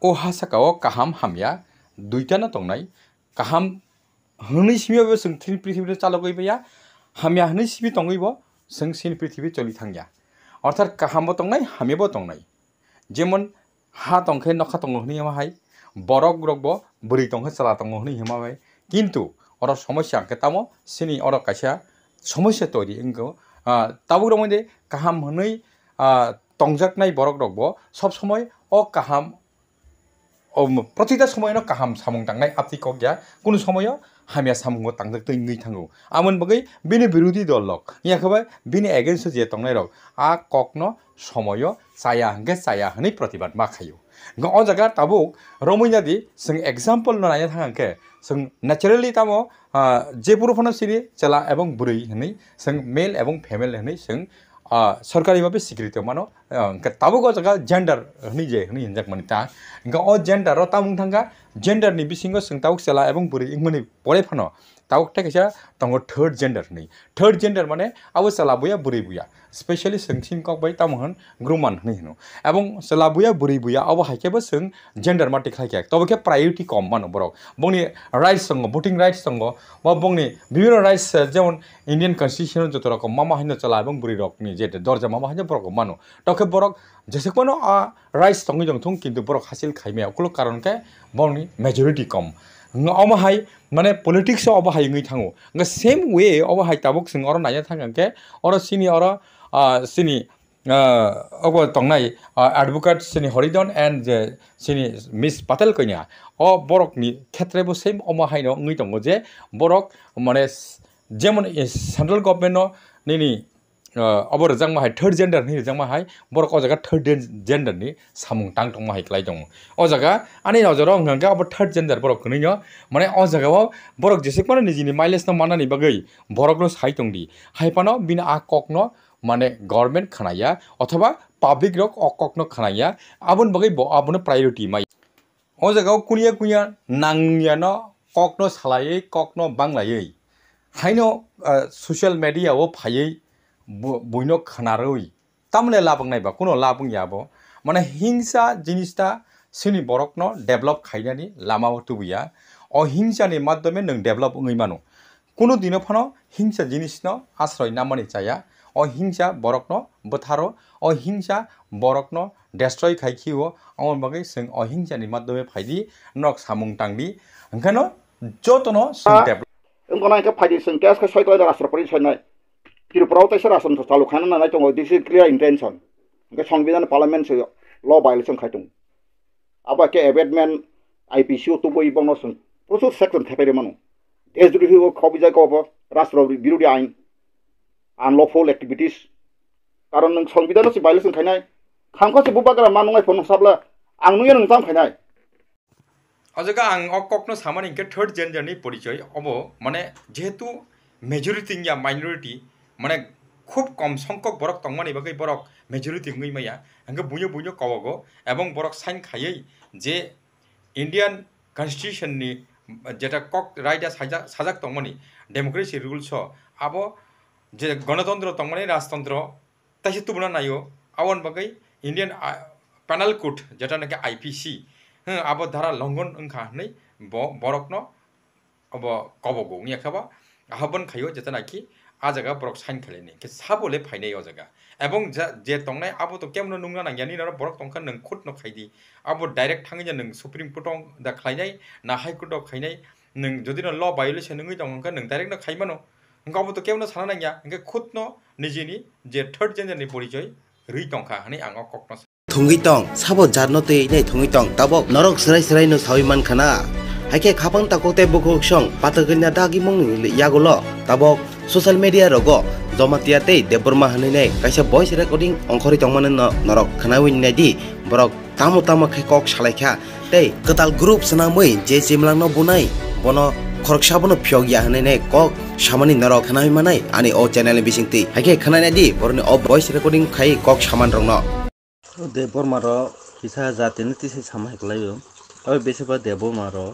o hasakao kaham hamya duitana tongnai kaham hni simiyo sing thin prithibi chalogoi baya hamya hni sibi tongoibo sing sin prithibi choli thangya অর্থাৎ কাহামবো তংনাই হামিবো তংনাই যেমন হা তংখে নখা তংহ হনি হামাহাই বরক রগবো বুড়ি তংখে চালা তংহ হনি হামাহাই কিন্তু ওর সমস্যা কেতামো সিনি ওর কাইসা সমস্যা তৈরি ইংগো তাবু রমদে কাহাম হনই তংজাকনাই বরক রগবো সব সময় ও কাহাম প্রতিটা সময়নো কাহাম সামুং তাংনাই আপ্তিকক গিয়া কোনো সময়ও হামিয়া সামুঙ্গ তাংজাক তৈঙ্গই থাঙ্গো আমন বগৈ বিনি বিরোধী দল লক ইয়াখবাই বিনি এগেইনস্ট যে তংনাই রক আ ককনো সময়ও চায়া হাঙ্গে চায়া হানি প্রতিবাদ মাখাयो অ জায়গা তাবুক রমইনাদি जों एग्जाम्पल नायनो थांगांखे जों नेचारेलि तामो जे पुरुफोरनो सिनि चला एवं बुरै हनै जों मेल एवं फेमेल हनै जों सरकारी भावे स्वीकृत मानो ताबुक जगह जेंडर हनी जे हनी हिंजाक मानिता ओ जेंडर तामुं थांगा जेंडर नि बिसिंगो जों ताबुक चला एवं बुरै इंमनि परे फनो ताबुक थाकेसा तंगो थर्ड जेंडर हनै थर्ड जेंडर माने आबो चला बुया बुरै बुया स्पेशली जोंसिन कक बाय तामहन ग्रुमान हनै हनो एवं चला बुया बुरै बुया आबो हाइकेबो जों जेंडर माटे खाइके तबके प्रायोरिटी कम मानो बरक बंनि राइट्स संग भोटिं राइट्स संग वा बंनि विभिन्न राइट्स जेमन इंडियन कन्स्टिट्यूशन जत रकम मामा हिनो चला एवं बुरै रकनि जेते दरजा मामा हिनो बरक मानो तके बरक जेसेकनो राइट्स तंगि जंग थुं किन्तु बरक हासिल खाइमेया कुल कारण के बंनि मेजॉरिटी कम अमाहाय माने पॉलिटिक्स अबाहाय ngै थाङो सेम वे अबाहाय ताबुक जों अर नायनो थांगांके अर सिनि अर सिनि अगो तंनाय एडवोकेट सिनि हरिदन एंड सिनि मिस पाटेल कन्या अ बरकनि क्षेत्रेबो सेम अमाहायनो ngै दंगो जे बरक माने जेमन सेंट्रल गवर्नमेंट निनि अबर रजां माहाय थर्ड जेंडर नि रजां माहाय बरक अ जागा थर्ड जेंडर नि सामुं तां दं माहाय क्लाय दं अ जागा आनि नजराव हंगा अब थर्ड जेंडर बरक कनैनो माने अ जागाव बरक जेसेकनो निजिनि माइलेज न मानानि बगै बरकनो साइ दंदि हायपानो बिना आ ककनो माने गवर्नमेंट खनाया अथवा पब्लिक रक अककनो खनाया आबन बगै आबनो प्रायोरिटी माइ अ जागाव कुनिया कुनिया नांनियानो ककनो सालायै ककनो बांलायै हायनो सोशल मीडिया ओ फायै बयनो खनारै तामले लाबंनायबा कोनो लाबंयाबो माने हिंसा जिनिसटा सिनि बरकनो डेभलप खायनानि लामा तुबिया अहिंसानि माध्यमे नों डेभलप ngै मानो कोनो दिनो फनो हिंसा जिनिसनो आश्रय नामानि चाया अहिंसा बरकनो बथारो अहिंसा बरकनो डेस्ट्रय खाइखियो अमन बगै जों अहिंसानि माध्यमे फायदि नक सामुं तांदि ओंखायनो जतनो जों डेभलप ओंगना के फायदि जों केस के सयतो राष्ट्रपति सयनाय त्रिपुराव तैसर आसन चालु खाना नाय दङ दिस इज क्लियर इंटेंशन के संविधान पार्लियामेंट से ल वायलेशन खायदों अब के एबेटमेंट आईपीसी तो बय बंग जों प्रचुर सेक्शन थेपेरे मानो देशद्रोही खबिजाय कब राष्ट्र विरोधी आइन अनलॉफुल एक्टिविटीज कारण नों संविधान से वायलेशन खायनाय खामखासे बुबाग्रा मा नङै फन साबला आं नुयो नों जाम खायनाय अजगा आं अककनो सामानि के थर्ड जेंडर नि परिचय अब माने जेहेतु मेजॉरिटी या माइनॉरिटी माने खूब कम संख्यक बरक तंगमानि बगै बरक मेजॉरिटी ngै माया अंगे बुयो बुयो कवगो एवं बरक साइन खायै जे इंडियन कन्स्टिट्यूशन नि जेटा कक राइटा साजाक तंगमानि डेमोक्रेसी रूल्स आबो जे गणतंत्र तंगमानि राजतंत्र तासे तुबना नायो आवन बगै इंडियन पेनल कोड जेटा नाकि आईपीसी आबो धारा लंघन ओंखा नै बरकनो अब कवगो नियाखाबा हाबन खायो जेटा नाकि आ जगह बरक साइन खालायनि के साबोले फायनाय अ जगह एवं जे तंनाय आबो तो केमनो नुंगा नांगियानि न बरक तंखा नों खुद न खायदि आबो डाइरेक्ट थाङै नों सुप्रीम कोर्ट दा खायनाय ना हाई कोर्ट खायनाय नों जदि न ल वायलेशन नङै दं नों डाइरेक्ट न खायमानो आबो तो केमनो साना नांगिया के खुद न निजिनि जे थर्ड जेंडर नि परिचय रै तंखा हनै आङो ककनो थुंगै तंग साबो जारनो तै नै थुंगै तंग ताबो नरक सराय सराय न सावि मान खाना हाइके खापां ताकोते बुखो सं पातगैना दागि मंग यागोल ताबो सोशल मीडिया रगो जमातियाते देबरमा हनैनै काइसा भॉइस रेकर्डिंग अंखरि तंगमान नरक खनाविनायदि बरक तामो तामा खैकक सालायखा तै कताल ग्रुप सनामै जे जिमलांग न बुनाय बनो खरकसाबनो फियगिया हनैनै कक सामानि नरक खनावि मानाय आनि ओ चैनल बिसिंति हाइके खनानायदि बरनि ओ भॉइस रेकर्डिंग खाइ कक सामान रंग देबरमा र किसा जातिनि तिसे सामायखलायो ओइ बेसेबा देबरमा र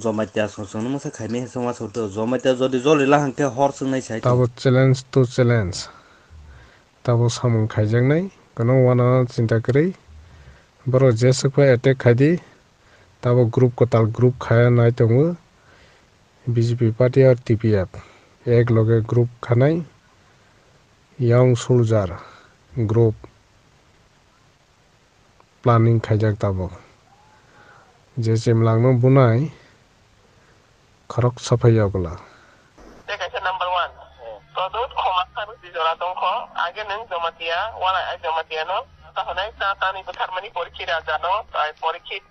जमाइत्या संसंनो मसे खाइमे समाज होतो जमाइत्या जदि जलिला हांके हर संनाय साइ ताबो चैलेंज टू चैलेंज ताबो सामुं खाइजांनाय गनो वाना चिंता करै बरो जेसखो अटैक खाइदि tabo group kotal group khaya nai tongo BJP party আর TPF এক লগে group khanai young soldier group planning khaijak tabo je chemlangno bunai kharok saphai yagla number 1 kodot khomakar dijora tongkho age neng jomatia wala jomatia no tahonai tani butharmani porikira jano porikit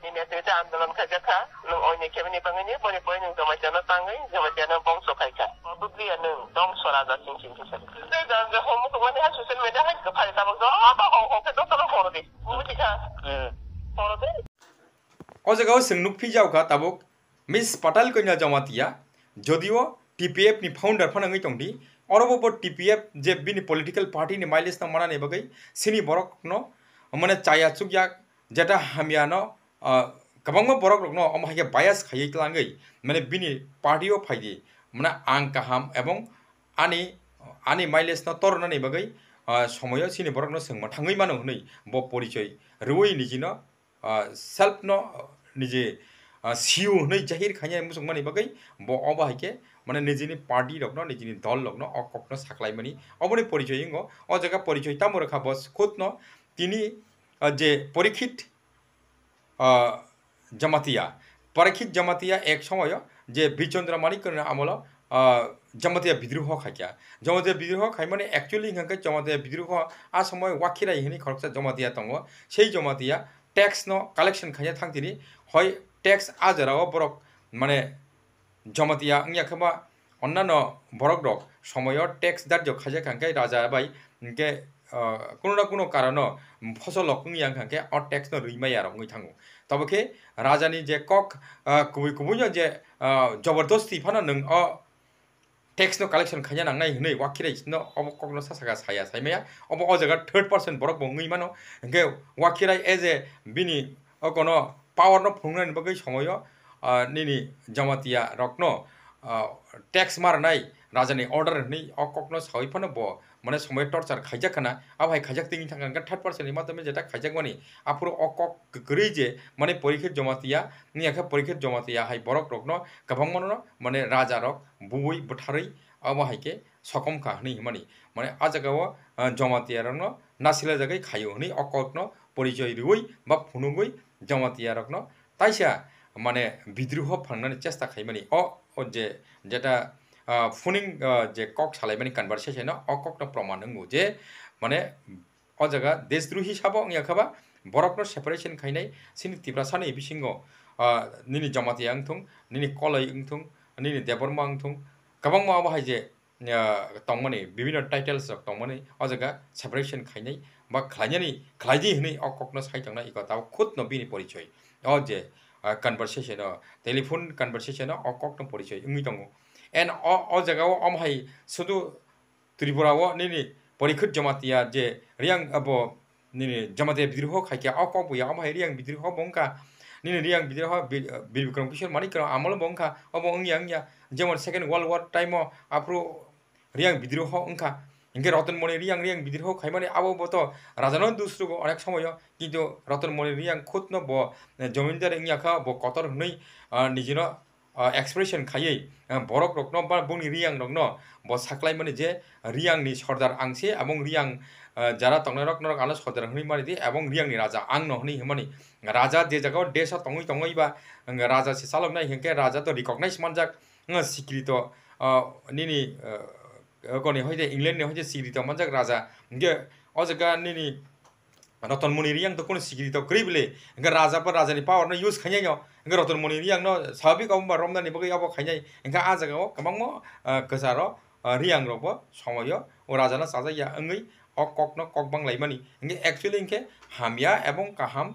ini tete andolan khajaka nung oine kemini bangani boni boni nung jomatia no tangai jomatia no bongso khaika budli nung dong sora ja sing kisa de da homo ko wani ha social media ha ka phai tabak do ba ho ke do tolo phoro di butika phoro de o jagao singnuk phijauka tabuk Miss Patal konya jamatia jodio TPF ni founder phanangai tongdi orobo TPF je bini political party ni mileage na mana ne bagai sini borok no mane chaya chukya jeta hamya no kabangma borok no amhage bias khayai tlangai mane bini party o phaidi mane ang kaham ebong ani mileage no torna ne bagai somoyo sini borok no singma thangai mano hnei bo porichoy ruoi nijino self no nije siu nei jahir khanya musung mani bagai bo oba hike মানে নিজেনি party রকনো নিজেনি দল রকনো অককনো সাকলাইমানি অবনি পরিচয় ইঙ্গো অ জায়গা পরিচয় তামো রেখা বস খুদনো তিনি যে পরীক্ষিত জামাতিয়া এক সময় যে বিচন্দ্র মানিক আমল জামাতিয়া বিদ্রোহ খাইয়া জামাতিয়া বিদ্রোহ খাই মানে অ্যাকচুয়ালি হিংকে জামাতিয়া বিদ্রোহ আ সময় ওয়াকিরাই হিনি খরকসা জামাতিয়া দङ সেই জামাতিয়া ট্যাক্স ন কালেকশন খাইয়া থাংতিনি হয় ট্যাক্স আজারাও বরক মানে জমাতিয়া ইয়াখাবা অন্যান্য বরক রক সময় ট্যাক্স দার্য খাজা খাঙ্কে রাজা বাই ইনকে কোনো না কোনো কারণ ফসল ইয়াং খাঙ্কে অ ট্যাক্স ন রিমাই আর হই থাঙ্গো তবকে রাজানি যে কক কুবুই কুবুই যে জবরদস্তি ফানা নং অ ট্যাক্স ন কালেকশন খাজা নাংনাই হनै ওয়াকিরাই ন অব কক ন সাসাগা সায়া সাইমায়া অব অ জায়গা 3% বরক বঙ্গই মানো ইনকে ওয়াকিরাই এজ এ বিনি অ কোনো পাওয়ার ন ফুংনানি বগৈ সময় নিনি জামাতিয়া রকন ট্যাক্স মারনাই রাজানি অর্ডার হই অককনো সাইফানো ব মানে সময় টর্চার খাইজাখানা আবাই খাইজাক তিনি থাকা 3% মাধ্যমে যেটা খাইজাকমানি আপুরো অকক গরই যে মানে পরীক্ষিত জমাতিয়া নিয়াখা পরীক্ষিত জমাতিয়া হাই বরক রকন গবাংমন মানে রাজা রক বুবই বুঠারই আবাহাইকে সকম কাহনি মানি মানে আজাগাও জমাতিয়া রকন নাসিলা জায়গায় খাইও হনি অককনো পরিচয় রুই বা ফুনুগই জমাতিয়া রকন তাইসা মানে বিদ্রোহ ফাংনানি চেষ্টা খাইমানি যে যেটা ফুনিং যে কক সালাইমানি কনভারসেশন অককনো প্রমাণ নঙ্গু যে মানে অ জায়গা দেশদ্রোহী সাবো ইয়াখাবা বরকনো সেপারেশন খাইনাই সিনি তিব্রাসানি বিসিঙ্গ নিনি জমাতিয়া আংথুং নিনি কলাই আংথুং নিনি দেবর্মা আংথুং গবাংমা বাহাই যে তংমানি বিভিন্ন টাইটেলস তংমানি অ জায়গা সেপারেশন খাইনাই বা খাইজি হनै অককনো সাইতাংনা ইকতাও খুদনো বিনি পরিচয় অ যে conversation telephone conversation অককনো পরিচয় ইংই দङ এন্ড অ জায়গাও আমহাই শুধু ত্রিপুরাও নিনি পরীক্ষিত জমাতিয়া যে রিয়াং আবো নিনি জমাতিয়া বিদ্রোহ খাইয়া অকক বুয়া আমহাই রিয়াং বিদ্রোহ বংকা নিনি রিয়াং বিদ্রোহ বিক্রম কিশোর মানিক আমল বংকা অব ইংয়া যেমন সেকেন্ড ওয়ার্ল্ড ওয়ার টাইম আপ্রো রিয়াং বিদ্রোহ অংকা ইনকে রতনমণি রিয়াং বিদ্রোহ খাইমানে আবো বত রাজানো দুসরুগো অনেক সময় কিন্তু রতনমণি রিয়াং খুদন ব জমিদার ইয়াখা ব কতর হनै নিজের এক্সপ্রেশন খাইयै বরক রকন বা বংনি রিয়াং রকন ব সাকলাইমানে যে রিয়াংনি সর্দার আংসে এবং রিয়াং যারা তংনা রকন আলো সর্দার হनै মানি দি এবং রিয়াংনি রাজা আং নহনি হিমানি রাজা যে জায়গাও দেশ তংই বা রাজা সে চালকনাই হেঁকে রাজা তো রিকগনাইজ মানজাক স্বীকৃত নিনি গনি হইতে ইংল্যান্ড হইতে স্বীকৃত মানজাক রাজা ইনকে অ জায়গা নিনি রতনমণি রিয়াং তো কোনো স্বীকৃত করিবলে ইনকে রাজা পর রাজানি পাওয়ার ন ইউজ খাইনাই ইনকে রতনমণি রিয়াং ন স্বাভাবিক অবম্বা রমনানি বগৈ আবো খাইনাই ইনকে আ জায়গাও গবাংমো গোসার রিয়াং রব সময় ও রাজানা সাজাইয়া ইংই অককনো ককবাং লাইমানি ইনকে অ্যাকচুয়ালি ইনকে হামিয়া এবং কাহাম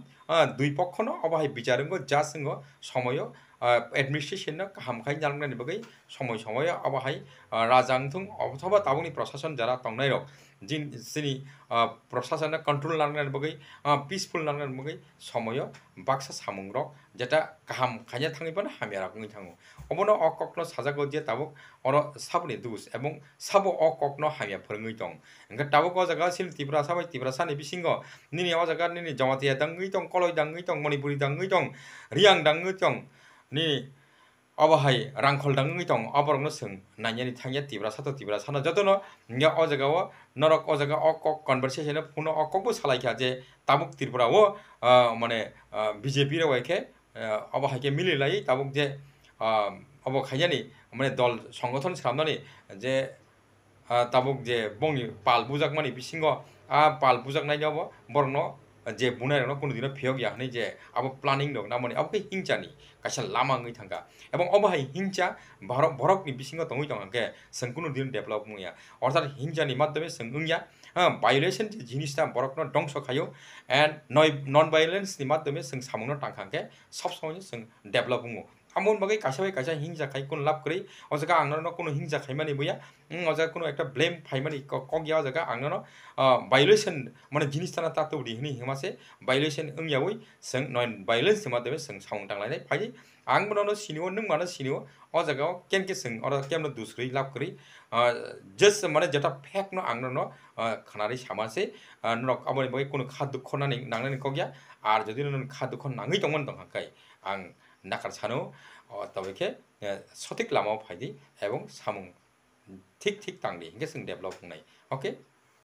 দুই পক্ষনো অবাহাই বিচারঙ্গ যা সিংহ সময় एडमिनिस्ट्रेशन हामखाई जालांनायनि बागै समय समय अबाहाय राजांथुं अथवा ताबुनि प्रशासन जारा तंनाय रक जिनि प्रशासन कंट्रोल लांनायनि बागै पीसफुल लांनायनि बागै समय बाक्सा सामुं रक जेटा गाहाम खायना थाङैबानो हामिया राखङै थाङो अबनो अककनो साजागो जे ताबुक अर साबनि दुस एबं साबो अककनो हामिया फोरोङै दं ओंखा ताबुक अ जागा सिल तिब्रा साबाय तिब्रा सानि बिसिंगो निनि अ जागा निनि जमातिया दङै दं कलय दङै दं मणिपुरी दङै दं रियां दङै दं नि अबाहाय रांखल दङै दं अबरंनो सों नायनि थांया तिब्रा सानो जतनो nya अ जागाव नरक अ जागा अकक कन्वर्सेशन पुनो अककबो सालायखा जे ताबुक त्रिपुराव माने बीजेपी रे वाइके अबाहायके मिलिलाई ताबुक जे अब खायजानि माने दल संगठन खालामनानै जे ताबुक जे बंनि पाल बुजाक माने बिसिंग पाल बुजाक नायनायाव बरनो जे बुनायनो कोनो दिन फियोग याहनै जे अब प्लानिंग दं ना माने अब हिंसानि कासा लामा ngै थांगा एबं अबाहाय हिंसा भरकनि बिसिंग दङै दं के जों कोनो दिन डेभलप मुया अर्थात हिंसानि माध्यमे जों उंया भायोलेशन जिनिसटा बरकनो दंस खायो एन्ड नन भायोलेंसनि माध्यमे जों सामुनो टांखांके सब समय जों डेभलप मुङो আমন বাকি কাছা হিংসা খাই কোন লাভ করি ও জায়গা আংনানো কোনো হিংসা খাইমানি বইয়া ও জায়গা কোনো একটা ব্লেম ফাইমানি কগিয়া ও জায়গা আংনানো ভায়োলেশন মানে জিনিস তানা তাতো দিহনি হিমাসে ভায়োলেশন ওংয়াওই जों नन भायोलेंस माध्यमे जों साउंड टांलायनाय फाइ आं बनानो सिनियो नों मानो सिनियो ओ जायगायाव केनके जों अर केमनो दुसरै लाभ करी जस्ट माने जेटा फेक न आंनो खानारि सामासे नरक आबनि बागै कोनो खा दुख नानै नांनानै कगिया आर जदि नों खा दुख नाङै दंमोन दंहाकाय आं नाकार सानो तबेखे सঠিক लामाव फायदि एवं सामुं ठीक तांदि हिंगे जों डेभलप होनाय ओके